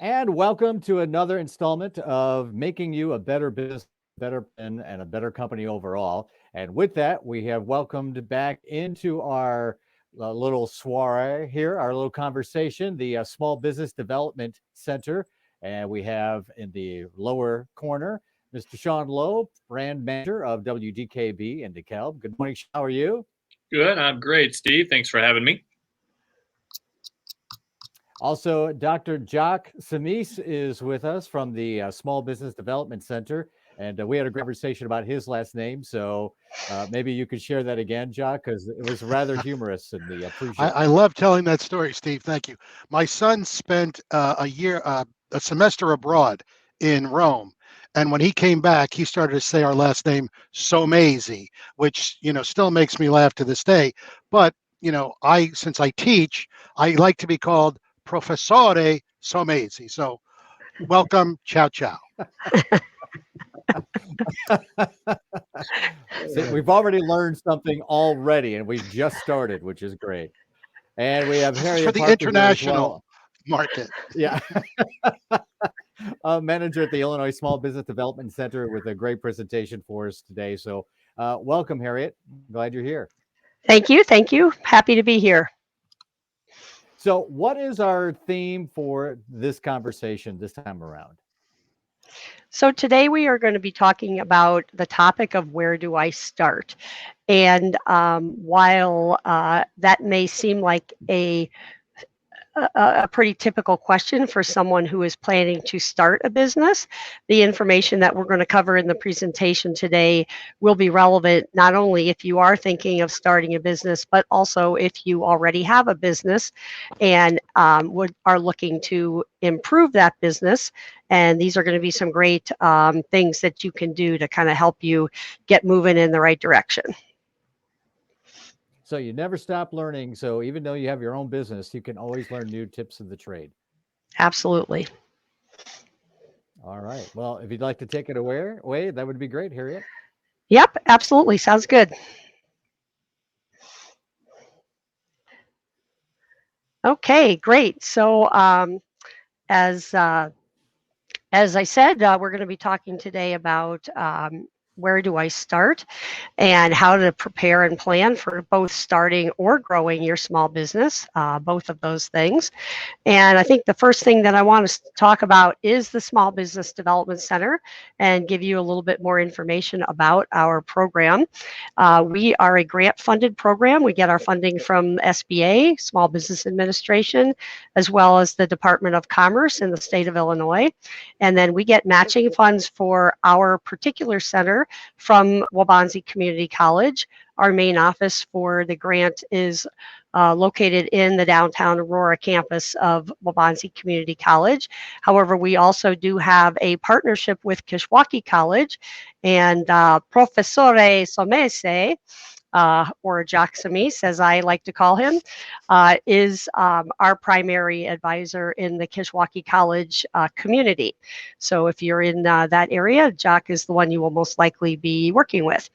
And welcome to another installment of Making You a Better Business, Better and a Better Company overall. And with that, we have welcomed back into our little soiree here, our little conversation, the Small Business Development Center. And we have in the lower corner, Mr. Sean Lowe, brand manager of WDKB in DeKalb. Good morning, Sean. How are you? Good. I'm great, Steve. Thanks for having me. Also, Dr. Jock Sommese is with us from the Small Business Development Center. And we had a great conversation about his last name. So maybe you could share that again, Jock, because it was rather humorous and we appreciate I it. love telling that story, Steve. Thank you. My son spent a semester abroad in Rome. And when he came back, he started to say our last name, Sommese, which, still makes me laugh to this day. But, since I teach, I like to be called Professore Sommese. So welcome, ciao, ciao. See, we've already learned something already, and we've just started, which is great. And we have This is for Harriet the Parker here as international well. market. Yeah. Manager at the Illinois Small Business Development Center with a great presentation for us today. So welcome, Harriet. Glad you're here. Thank you. Thank you. Happy to be here. So, what is our theme for this conversation this time around? So today we are going to be talking about the topic of where do I start? And while that may seem like a pretty typical question for someone who is planning to start a business, the information that we're going to cover in the presentation today will be relevant not only if you are thinking of starting a business, but also if you already have a business and are looking to improve that business. And these are going to be some great things that you can do to kind of help you get moving in the right direction. So you never stop learning. So even though you have your own business, you can always learn new tips of the trade. Absolutely. All right. Well, if you'd like to take it away, that would be great, Harriet. Yep, absolutely. Sounds good. Okay, great. So as I said, we're going to be talking today about where do I start and how to prepare and plan for both starting or growing your small business, both of those things. And I think the first thing that I want to talk about is the Small Business Development Center and give you a little bit more information about our program. We are a grant-funded program. We get our funding from SBA, Small Business Administration, as well as the Department of Commerce in the state of Illinois. And then we get matching funds for our particular center from Waubonsee Community College. Our main office for the grant is located in the downtown Aurora campus of Waubonsee Community College. However, we also do have a partnership with Kishwaukee College, and Professore Sommese, or Jock Sommese, as I like to call him, is our primary advisor in the Kishwaukee College community. So if you're in that area, Jock is the one you will most likely be working with.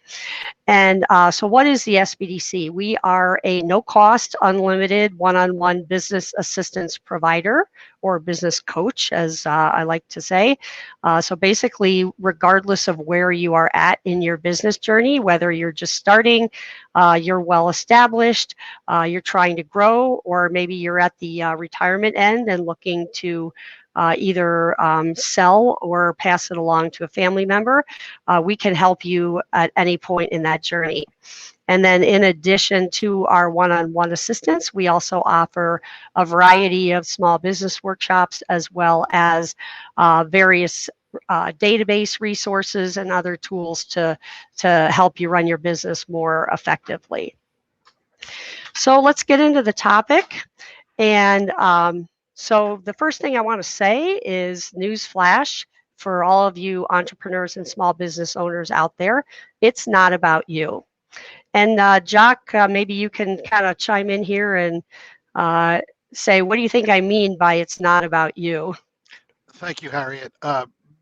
And so what is the SBDC? We are a no-cost, unlimited, one-on-one business assistance provider, or business coach, as I like to say. So basically, regardless of where you are at in your business journey, whether you're just starting, you're well established, you're trying to grow, or maybe you're at the retirement end and looking to either sell or pass it along to a family member, we can help you at any point in that journey. And then in addition to our one-on-one assistance, we also offer a variety of small business workshops as well as various database resources and other tools to help you run your business more effectively. So let's get into the topic. And so the first thing I want to say is newsflash for all of you entrepreneurs and small business owners out there. It's not about you. And Jock, maybe you can kind of chime in here and say, what do you think I mean by it's not about you? Thank you, Harriet.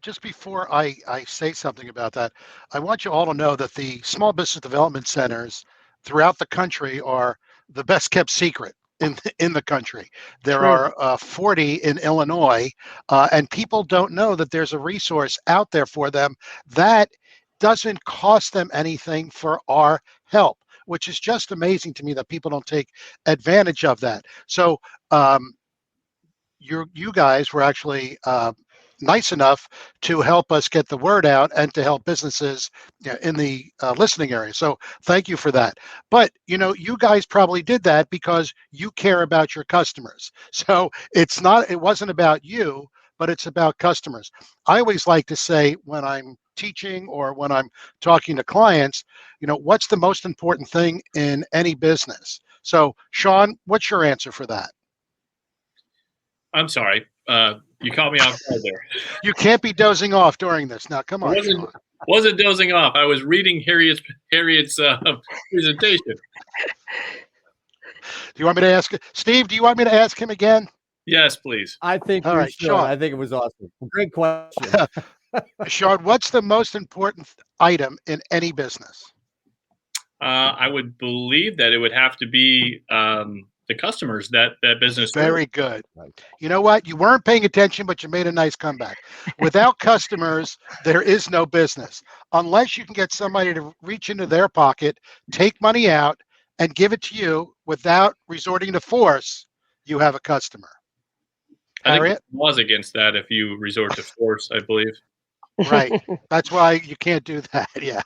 Just before I say something about that, I want you all to know that the small business development centers throughout the country are the best kept secret in the country. There True. are 40 in Illinois, and people don't know that there's a resource out there for them that doesn't cost them anything for our help, which is just amazing to me that people don't take advantage of that. So you guys were actually nice enough to help us get the word out and to help businesses in the listening area. So thank you for that. But you guys probably did that because you care about your customers. So it wasn't about you, but it's about customers. I always like to say when I'm teaching or when I'm talking to clients, what's the most important thing in any business? So Sean, what's your answer for that? I'm sorry. You caught me off guard there. You can't be dozing off during this. Now, come on, Sean. Wasn't dozing off. I was reading Harriet's presentation. Do you want me to ask Steve? Do you want me to ask him again? Yes, please. I think All you right, should. Sean. I think it was awesome. Great question. Sean, what's the most important item in any business? I would believe that it would have to be the customers that business. Very good. You know what? You weren't paying attention, but you made a nice comeback. Without customers, there is no business. Unless you can get somebody to reach into their pocket, take money out, and give it to you without resorting to force, you have a customer. Harriet? I think was against that if you resort to force, I believe. Right. That's why you can't do that. Yeah.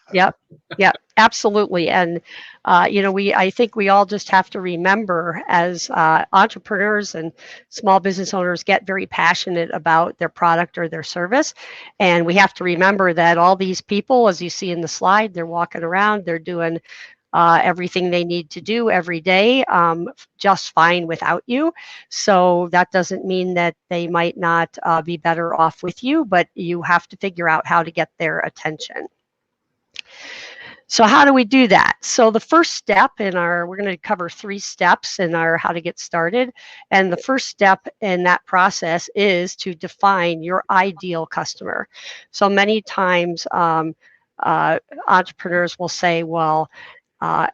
Yep, absolutely. And I think we all just have to remember, as entrepreneurs and small business owners get very passionate about their product or their service, and we have to remember that all these people, as you see in the slide, they're walking around, they're doing everything they need to do every day just fine without you. So that doesn't mean that they might not be better off with you, but you have to figure out how to get their attention. So how do we do that? So the first step we're going to cover 3 steps in our how to get started. And the first step in that process is to define your ideal customer. So many times entrepreneurs will say, well, my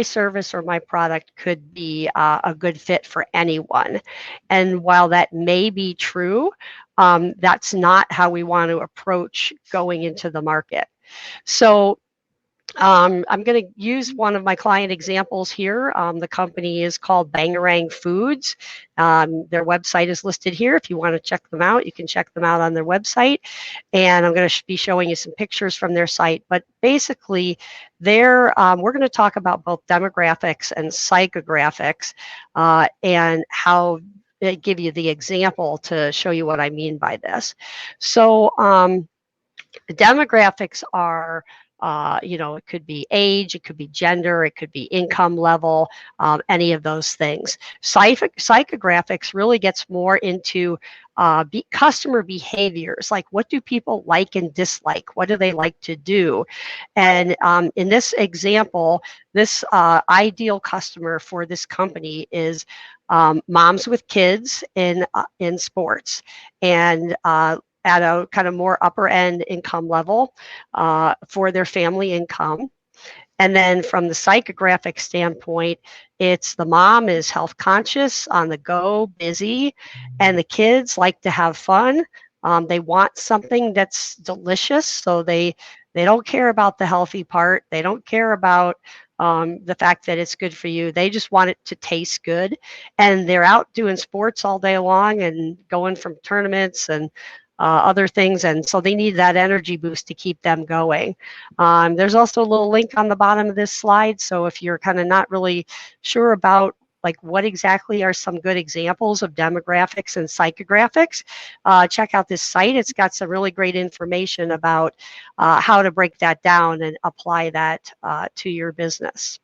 service or my product could be a good fit for anyone. And while that may be true, that's not how we want to approach going into the market. So I'm going to use one of my client examples here. The company is called Bangarang Foods. Their website is listed here. If you want to check them out, you can check them out on their website. And I'm going to be showing you some pictures from their site. But basically, we're going to talk about both demographics and psychographics and how they give you the example to show you what I mean by this. So the demographics are it could be age, it could be gender, it could be income level, any of those things. Psychographics really gets more into customer behaviors, like what do people like and dislike? What do they like to do? And in this example, this ideal customer for this company is moms with kids in sports, and at a kind of more upper end income level for their family income. And then from the psychographic standpoint, it's the mom is health conscious, on the go, busy, and the kids like to have fun. They want something that's delicious, so they don't care about the healthy part. They don't care about the fact that it's good for you. They just want it to taste good. And they're out doing sports all day long and going from tournaments and other things, and so they need that energy boost to keep them going. There's also a little link on the bottom of this slide, so if you're kind of not really sure about like what exactly are some good examples of demographics and psychographics, check out this site. It's got some really great information about how to break that down and apply that to your business.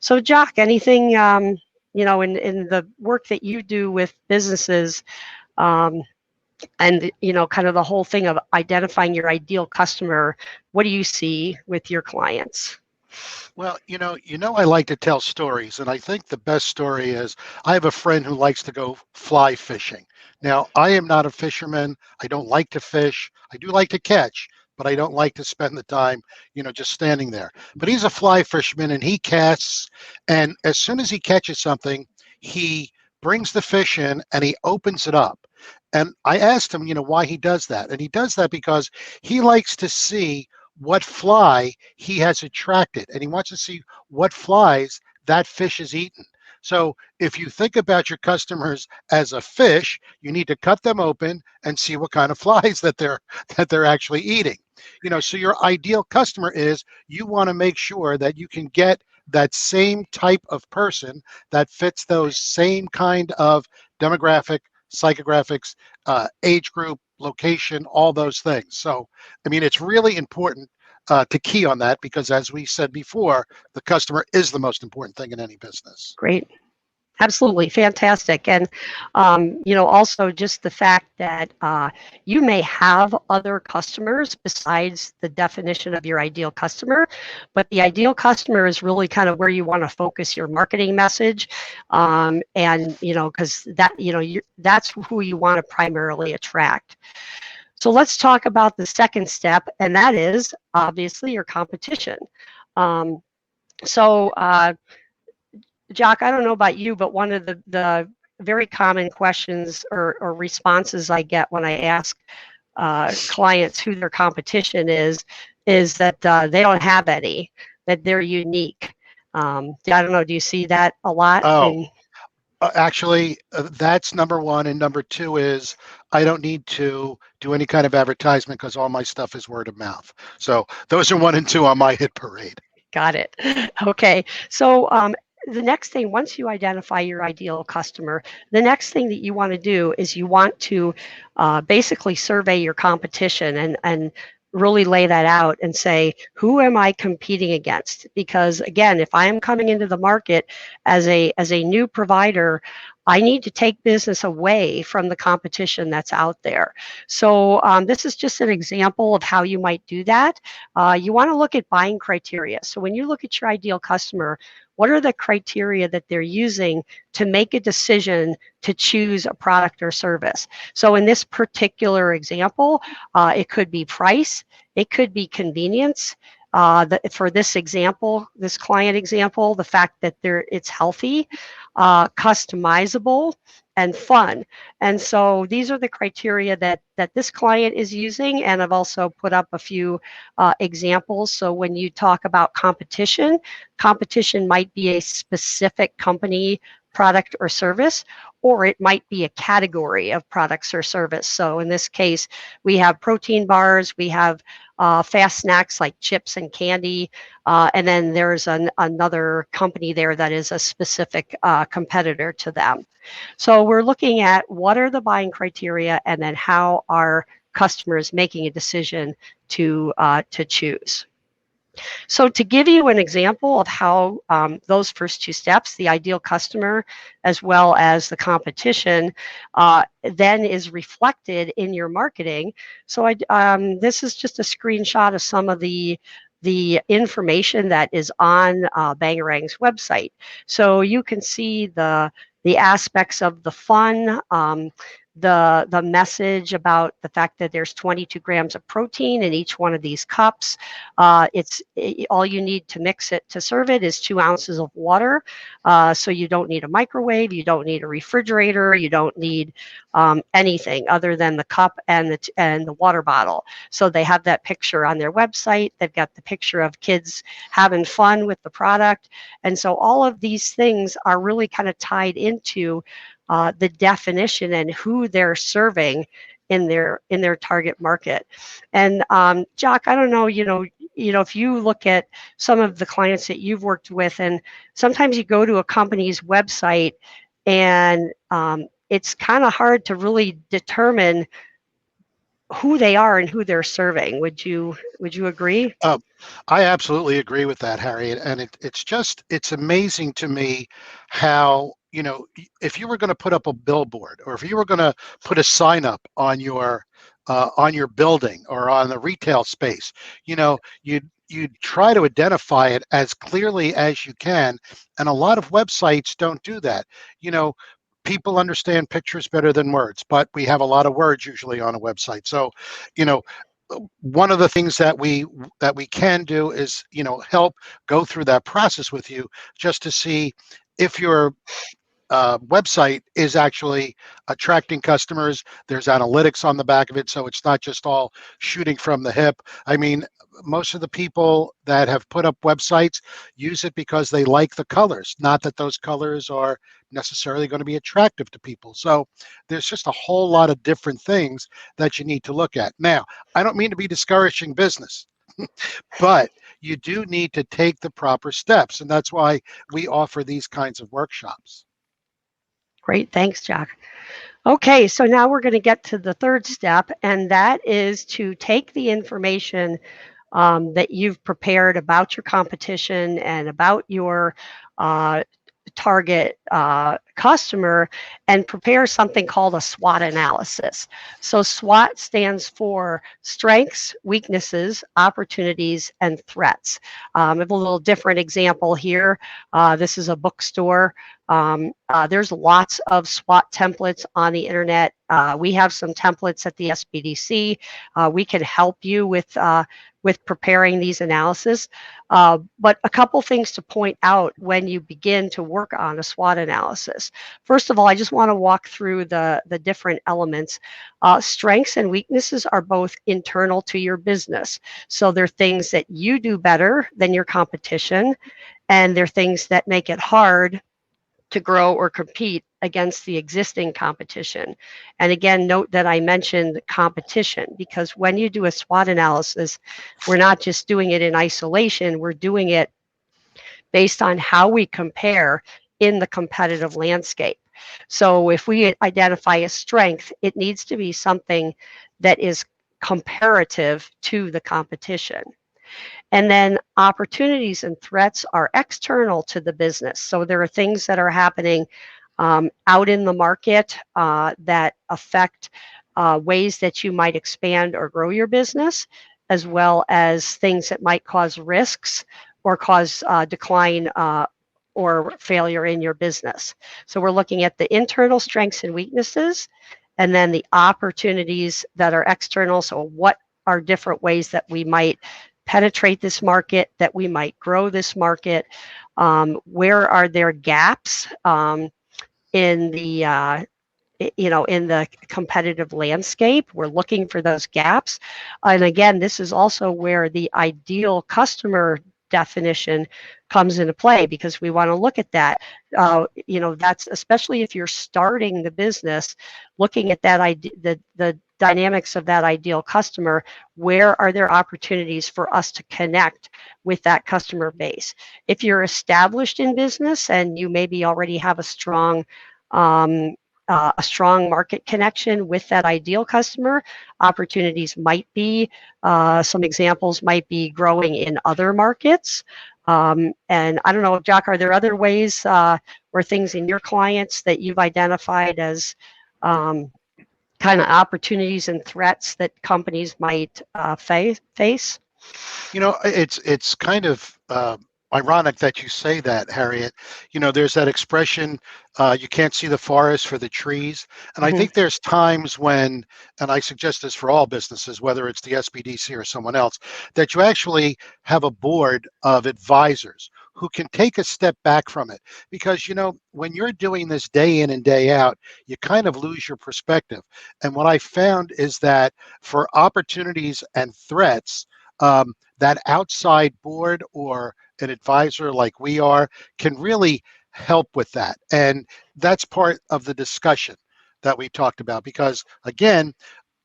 So Jock, anything in the work that you do with businesses, and kind of the whole thing of identifying your ideal customer, what do you see with your clients? Well, I like to tell stories, and I think the best story is I have a friend who likes to go fly fishing. Now, I am not a fisherman. I don't like to fish. I do like to catch, but I don't like to spend the time, just standing there. But he's a fly fisherman and he casts, and as soon as he catches something, he brings the fish in and he opens it up. And I asked him, why he does that. And he does that because he likes to see what fly he has attracted, and he wants to see what flies that fish is eaten. So if you think about your customers as a fish, you need to cut them open and see what kind of flies that they're actually eating. So your ideal customer is, you want to make sure that you can get that same type of person that fits those same kind of demographic, psychographics, age group, location, all those things. So, it's really important to key on that, because as we said before, the customer is the most important thing in any business. Great. Absolutely fantastic. And, also just the fact that you may have other customers besides the definition of your ideal customer, but the ideal customer is really kind of where you want to focus your marketing message. And, because that's who you want to primarily attract. So let's talk about the second step, and that is obviously your competition. Jock, I don't know about you, but one of the very common questions or responses I get when I ask clients who their competition is that they don't have any, that they're unique. I don't know, do you see that a lot? Oh, actually, that's number one. And number two is, I don't need to do any kind of advertisement because all my stuff is word of mouth. So those are 1 and 2 on my hit parade. Got it. Okay. So the next thing, once you identify your ideal customer, the next thing that you want to do is you want to basically survey your competition and really lay that out and say, who am I competing against? Because again, if I am coming into the market as a new provider, I need to take business away from the competition that's out there. So this is just an example of how you might do that. You want to look at buying criteria. So when you look at your ideal customer, what are the criteria that they're using to make a decision to choose a product or service? So in this particular example, it could be price, it could be convenience. For this example, this client example, the fact that it's healthy, customizable, and fun. And so these are the criteria that this client is using. And I've also put up a few examples. So when you talk about competition might be a specific company, product, or service, or it might be a category of products or service. So in this case, we have protein bars, we have fast snacks like chips and candy, and then there's another company there that is a specific competitor to them. So we're looking at what are the buying criteria, and then how are customers making a decision to choose. So to give you an example of how those first two steps, the ideal customer as well as the competition, then is reflected in your marketing. So this is just a screenshot of some of the information that is on Bangarang's website. So you can see the aspects of the fun, the message about the fact that there's 22 grams of protein in each one of these cups. All you need to mix it to serve it is 2 ounces of water. So you don't need a microwave, you don't need a refrigerator, you don't need anything other than the cup and the water bottle. So they have that picture on their website. They've got the picture of kids having fun with the product. And so all of these things are really kind of tied into the definition and who they're serving in their target market. And Jock, I don't know, if you look at some of the clients that you've worked with, and sometimes you go to a company's website and it's kind of hard to really determine who they are and who they're serving. Would you agree? I absolutely agree with that, Harriet. And it's amazing to me how, if you were going to put up a billboard, or if you were going to put a sign up on your building or on the retail space, you try to identify it as clearly as you can. And a lot of websites don't do that. People understand pictures better than words, but we have a lot of words usually on a website. So, one of the things that we can do is, help go through that process with you, just to see if your website is actually attracting customers. There's analytics on the back of it, so it's not just all shooting from the hip. I mean, most of the people that have put up websites use it because they like the colors, not that those colors are necessarily going to be attractive to people. So there's just a whole lot of different things that you need to look at. Now, I don't mean to be discouraging business, but you do need to take the proper steps, and that's why we offer these kinds of workshops. Great, thanks, Jock. Okay, so now we're going to get to the third step, and that is to take the information that you've prepared about your competition and about your target customer, and prepare something called a SWOT analysis. So SWOT stands for strengths, weaknesses, opportunities, and threats. I have a little different example here. This is a bookstore. There's lots of SWOT templates on the internet. We have some templates at the SBDC. We can help you with preparing these analysis. But a couple things to point out when you begin to work on a SWOT analysis. First of all, I just want to walk through the different elements. Strengths and weaknesses are both internal to your business. So they're things that you do better than your competition, and they're things that make it hard to grow or compete against the existing competition. And again, note that I mentioned competition, because when you do a SWOT analysis, we're not just doing it in isolation, we're doing it based on how we compare in the competitive landscape. So if we identify a strength, it needs to be something that is comparative to the competition. And then opportunities and threats are external to the business. So there are things that are happening out in the market that affect ways that you might expand or grow your business, as well as things that might cause risks or cause decline or failure in your business. So we're looking at the internal strengths and weaknesses, and then the opportunities that are external. So what are different ways that we might penetrate this market, that we might grow this market? Where are there gaps in the in the competitive landscape? We're looking for those gaps. And again, this is also where the ideal customer definition comes into play, because we want to look at that. That's especially if you're starting the business, looking at that the dynamics of that ideal customer. Where are there opportunities for us to connect with that customer base? If you're established in business and you maybe already have a strong market connection with that ideal customer, opportunities might be, some examples might be growing in other markets. And I don't know, Jock, are there other ways or things in your clients that you've identified as kind of opportunities and threats that companies might face? It's kind of ironic that you say that, Harriet. There's that expression, you can't see the forest for the trees. And I think there's times when, and I suggest this for all businesses, whether it's the SBDC or someone else, that you actually have a board of advisors who can take a step back from it. Because, when you're doing this day in and day out, you kind of lose your perspective. And what I found is that for opportunities and threats, that outside board or an advisor like we are can really help with that. And that's part of the discussion that we talked about, because again,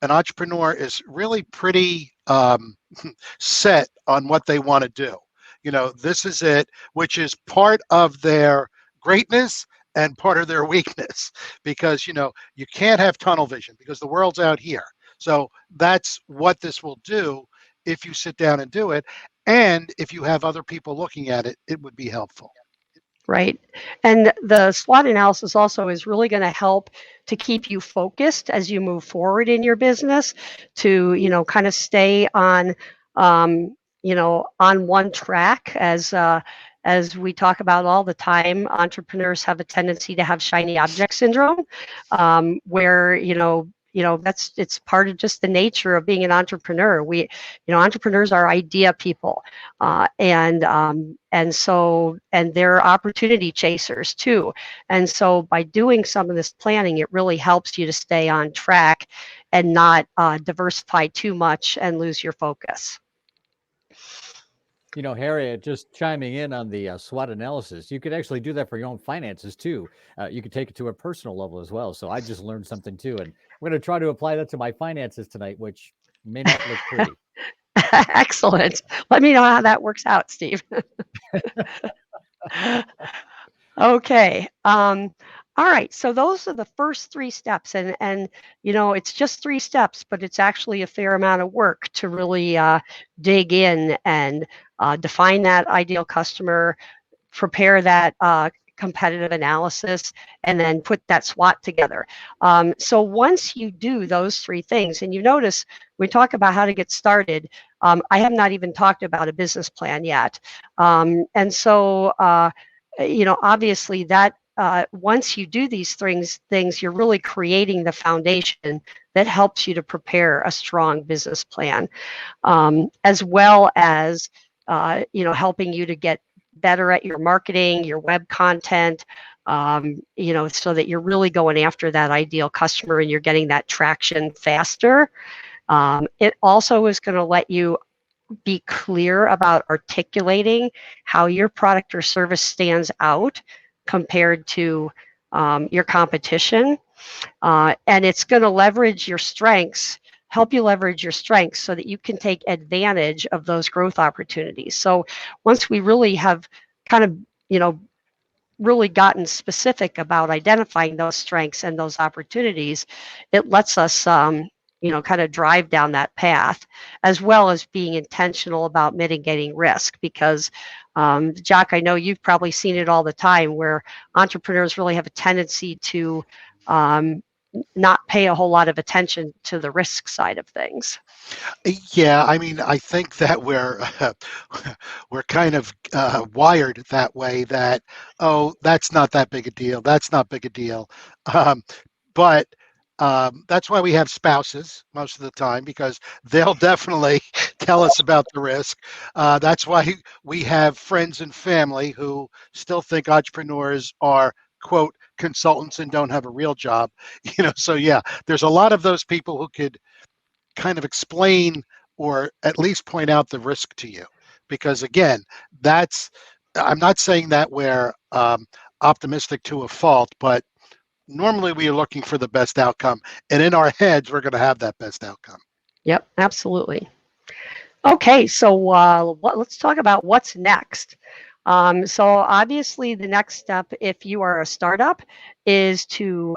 an entrepreneur is really pretty set on what they want to do. This is it, which is part of their greatness and part of their weakness, because you can't have tunnel vision because the world's out here. So that's what this will do if you sit down and do it. And if you have other people looking at it, it would be helpful. Right. And the SWOT analysis also is really going to help to keep you focused as you move forward in your business, to, kind of stay on, on one track. As we talk about all the time, entrepreneurs have a tendency to have shiny object syndrome, where, it's part of just the nature of being an entrepreneur. Entrepreneurs are idea people, and they're opportunity chasers too. And so by doing some of this planning, it really helps you to stay on track and not diversify too much and lose your focus. Harriet, just chiming in on the SWOT analysis, you could actually do that for your own finances too. You could take it to a personal level as well. So I just learned something too. And I'm going to try to apply that to my finances tonight, which may not look pretty. Excellent. Let me know how that works out, Steve. Okay. All right. So those are the first 3 steps, and it's just 3 steps, but it's actually a fair amount of work to really dig in and define that ideal customer, prepare that competitive analysis, and then put that SWOT together. So once you do those 3 things, and you notice we talk about how to get started, I have not even talked about a business plan yet. And so, obviously that once you do these things, you're really creating the foundation that helps you to prepare a strong business plan, as well as, helping you to get better at your marketing, your web content, so that you're really going after that ideal customer and you're getting that traction faster. It also is going to let you be clear about articulating how your product or service stands out compared to your competition. And it's going to help you leverage your strengths so that you can take advantage of those growth opportunities. So once we really have kind of, really gotten specific about identifying those strengths and those opportunities, it lets us, kind of drive down that path, as well as being intentional about mitigating risk. Because, Jock, I know you've probably seen it all the time where entrepreneurs really have a tendency to not pay a whole lot of attention to the risk side of things. Yeah, I mean, I think that we're kind of wired that way. That that's not that big a deal. That's not big a deal. But that's why we have spouses most of the time, because they'll definitely tell us about the risk. That's why we have friends and family who still think entrepreneurs are, quote, consultants and don't have a real job. So yeah, there's a lot of those people who could kind of explain or at least point out the risk to you, because again, I'm not saying that we're optimistic to a fault, but normally we are looking for the best outcome, and in our heads we're going to have that best outcome. Yep, absolutely. Okay, so let's talk about what's next. So obviously the next step, if you are a startup, is to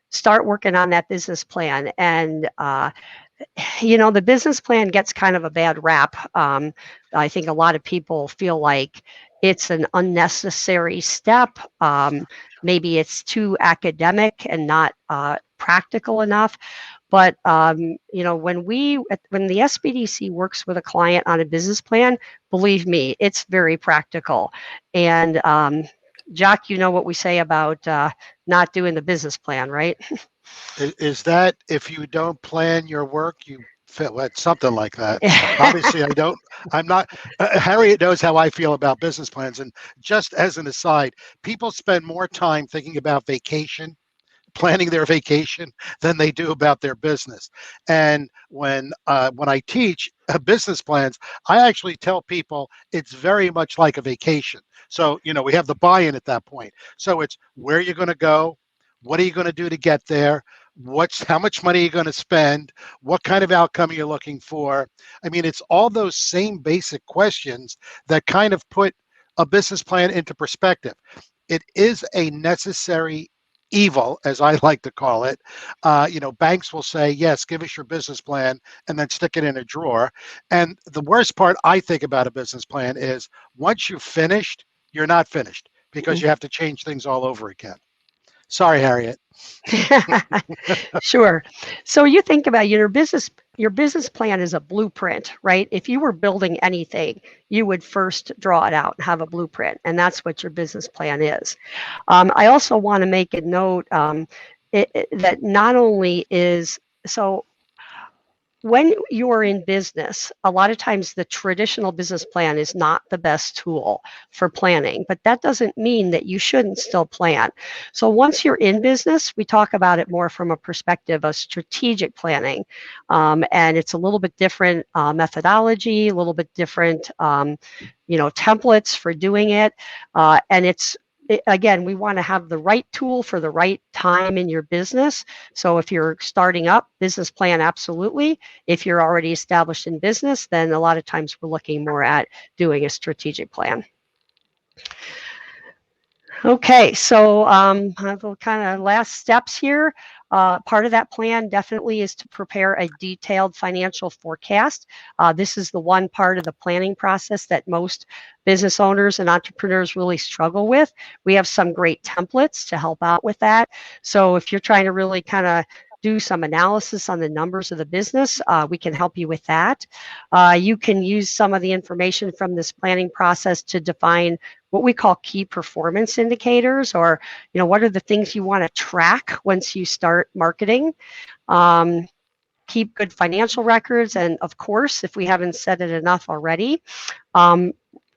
start working on that business plan. And the business plan gets kind of a bad rap. I think a lot of people feel like it's an unnecessary step. Maybe it's too academic and not practical enough. But when the SBDC works with a client on a business plan, believe me, it's very practical. And Jock, you know what we say about not doing the business plan, right? Is that if you don't plan your work, you fail? It's something like that. Obviously, I'm not. Harriet knows how I feel about business plans. And just as an aside, people spend more time thinking about planning their vacation, than they do about their business. And when I teach business plans, I actually tell people it's very much like a vacation. So we have the buy-in at that point. So it's where you're going to go, what are you going to do to get there, how much money are you going to spend, what kind of outcome are you looking for. I mean, it's all those same basic questions that kind of put a business plan into perspective. It is a necessary evil, as I like to call it. Banks will say, yes, give us your business plan, and then stick it in a drawer. And the worst part I think about a business plan is once you've finished, you're not finished, because you have to change things all over again. Sorry, Harriet. Sure. So you think about your business plan is a blueprint, right? If you were building anything, you would first draw it out and have a blueprint, and that's what your business plan is. I also want to make a note, that not only is so. When you're in business, a lot of times the traditional business plan is not the best tool for planning, but that doesn't mean that you shouldn't still plan. So once you're in business, we talk about it more from a perspective of strategic planning. And it's a little bit different methodology, a little bit different, templates for doing it. And again, we want to have the right tool for the right time in your business. So if you're starting up, business plan, absolutely. If you're already established in business, then a lot of times we're looking more at doing a strategic plan. Okay, so the kind of last steps here. Part of that plan definitely is to prepare a detailed financial forecast. This is the one part of the planning process that most business owners and entrepreneurs really struggle with. We have some great templates to help out with that. So if you're trying to really kind of do some analysis on the numbers of the business, we can help you with that. You can use some of the information from this planning process to define what we call key performance indicators, or what are the things you want to track once you start marketing. Keep good financial records, and of course, if we haven't said it enough already,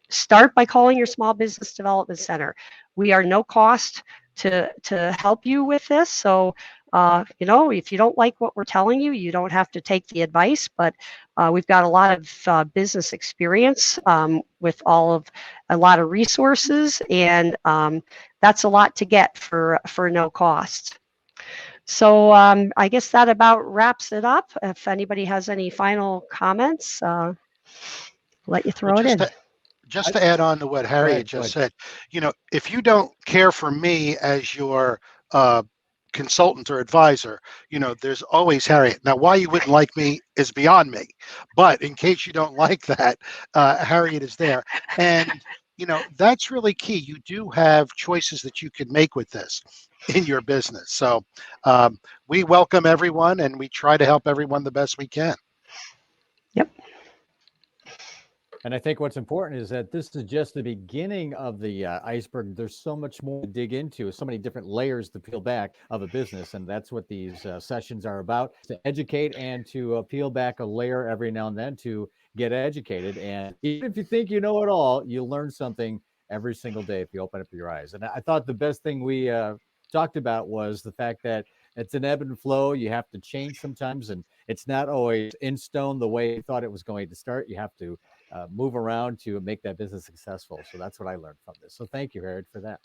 start by calling your small business development center. We are no cost to help you with this. So if you don't like what we're telling you, you don't have to take the advice, but we've got a lot of business experience with a lot of resources, and that's a lot to get for no cost. So I guess that about wraps it up. If anybody has any final comments, let you throw it in. Just to add on to what Harriet just said, if you don't care for me as your consultant or advisor, there's always Harriet. Now, why you wouldn't like me is beyond me, but in case you don't like that, Harriet is there. And, that's really key. You do have choices that you can make with this in your business. So we welcome everyone, and we try to help everyone the best we can. Yep. And I think what's important is that this is just the beginning of the iceberg. There's so much more to dig into, so many different layers to peel back of a business. And that's what these sessions are about, to educate and to peel back a layer every now and then to get educated. And even if you think you know it all, you learn something every single day if you open up your eyes. And I thought the best thing we talked about was the fact that it's an ebb and flow. You have to change sometimes, and it's not always in stone the way you thought it was going to start. You have to move around to make that business successful. So that's what I learned from this. So thank you, Harriet, for that.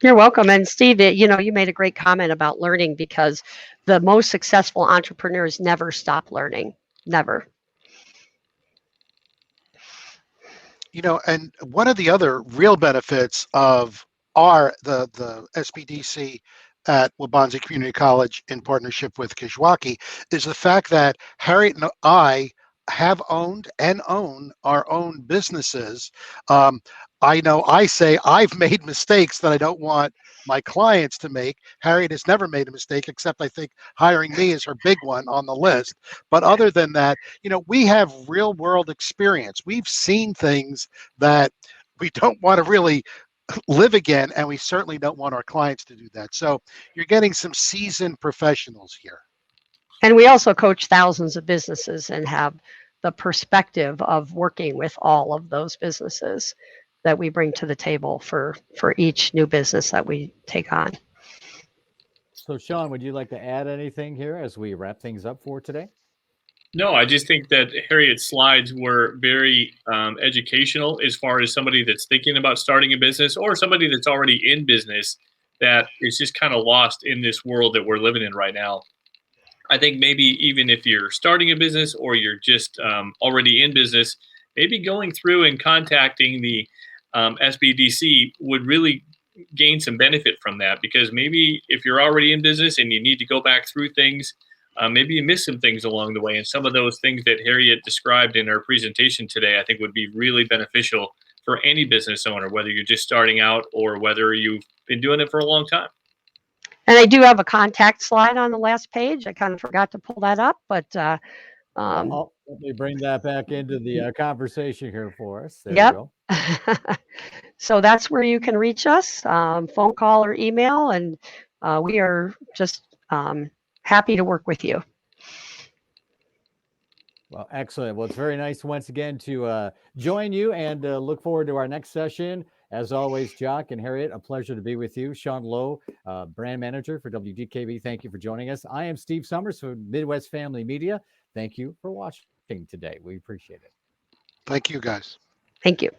You're welcome. And Steve, you made a great comment about learning, because the most successful entrepreneurs never stop learning. Never. And one of the other real benefits of the SBDC at Waubonsee Community College in partnership with Kishwaukee is the fact that Harriet and I have owned and own our own businesses. I know I say I've made mistakes that I don't want my clients to make. Harriet has never made a mistake, except I think hiring me is her big one on the list. But other than that, we have real world experience. We've seen things that we don't want to really live again, and we certainly don't want our clients to do that. So you're getting some seasoned professionals here. And we also coach thousands of businesses and have the perspective of working with all of those businesses that we bring to the table for each new business that we take on. So Sean, would you like to add anything here as we wrap things up for today? No, I just think that Harriet's slides were very educational as far as somebody that's thinking about starting a business, or somebody that's already in business that is just kind of lost in this world that we're living in right now. I think maybe even if you're starting a business or you're just already in business, maybe going through and contacting the SBDC would really gain some benefit from that, because maybe if you're already in business and you need to go back through things, maybe you missed some things along the way. And some of those things that Harriet described in her presentation today, I think would be really beneficial for any business owner, whether you're just starting out or whether you've been doing it for a long time. And I do have a contact slide on the last page. I kind of forgot to pull that up, but let me bring that back into the conversation here for us. There yep. you go. So that's where you can reach us, phone call or email. And we are just happy to work with you. Well, excellent. Well, it's very nice once again to join you and look forward to our next session. As always, Jock and Harriet, a pleasure to be with you. Sean Lowe, brand manager for WDKB, thank you for joining us. I am Steve Summers from Midwest Family Media. Thank you for watching today. We appreciate it. Thank you, guys. Thank you.